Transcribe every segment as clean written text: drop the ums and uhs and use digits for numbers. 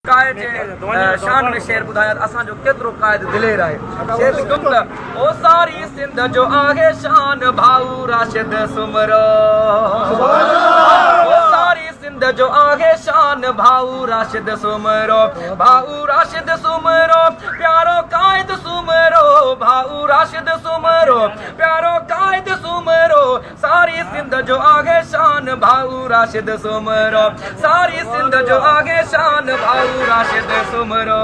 कायद शान में शेर बुधाया असा जो केतरो कायद दिलेर है शेर गुमला ओ सारी सिंध जो आगे शान भाऊ राशिद सुमरो ओ सारी सिंध जो आगे शान भाऊ राशिद सुमरो भाऊ राशिद सुमरो प्यारो कायद सुमरो भाऊ राशिद सुमरो प्यारो कायद सुमरो सारी सिंध जो आगे शान भाऊ राशिद सुमरो सारी सिंध जो आगे शान भाऊ राशिद सुमरो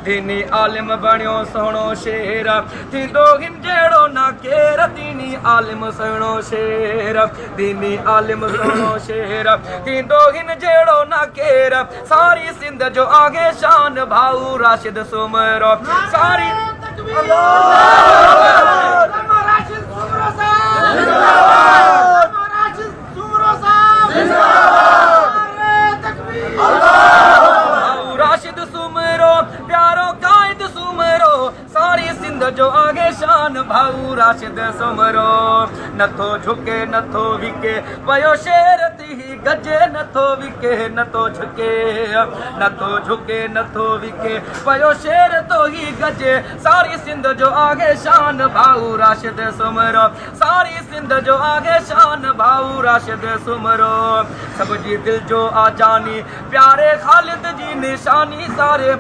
दीनी आलिम बणियो सोहणो शेर थींदो हिन जहिड़ो ना केर दीनी आलिम सोहणो शेर दीनी आलिम सोहणो शेर थींदो हिन जहिड़ो ना केर सारी सिंध जो आगे शान भाऊ राशिद सुमरो सारी जो आगे शान भाऊ राशिद सुमरो नथो झुके नथो विके पयो शेर थी गजे नथो विके नथो झुके नथो झुके नथो विके पयो शेर तो ही गजे सारी सिंध जो आगे शान भाऊ राशिद सुमरो सारी सिंध जो आगे शान भाऊ राशिद सुमरो सब जी दिल जो आ जानी प्यारे खालिद जी निशानी सारे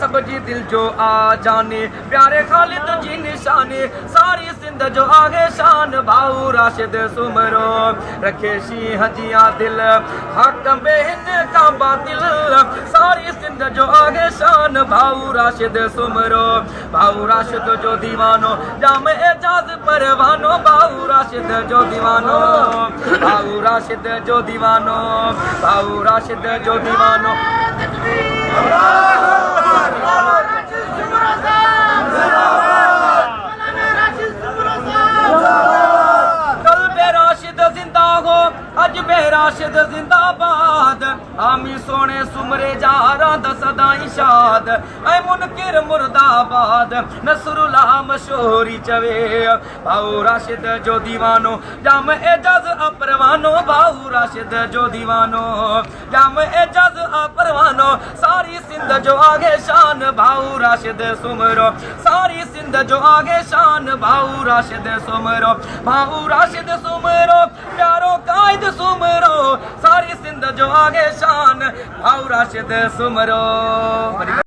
सब जी दिल जो आ जानी प्यारे खालिद जी निशानी सारी सिंध जो आगे शान भाऊ राशिद सुमरो रखे शीह जिया दिल हक बेहन का बातिल सारी सिंध जो आगे शान भाऊ राशिद सुमरो भाऊ राशिद जो दीवानो जाम एजाज परवानो भाऊ राशिद जो दीवानो भाऊ राशिद जो दीवानो भाऊ राशिद जो दीवानो अज बेराशिद जिंदाबाद आमी सोने सुमरे जा रांद सदाई शाद ऐ मुनकिर मुर्दाबाद नसरुल्लाह मशहूरी चवे भाऊ राशिद जो दीवानो जाम एजाज अपरवानो भाऊ राशिद जो दीवानो जाम एजाज अपरवानो सारी सिंध जो आगे शान भाऊ राशिद सुमरो सारी सिंध जो आगे शान भाऊ राशिद सुमरो भाऊ राशिद सुमरो प्यारो कायद सुमरो सारी सिंध जो आगे शान भाऊ राशिद सुमरो।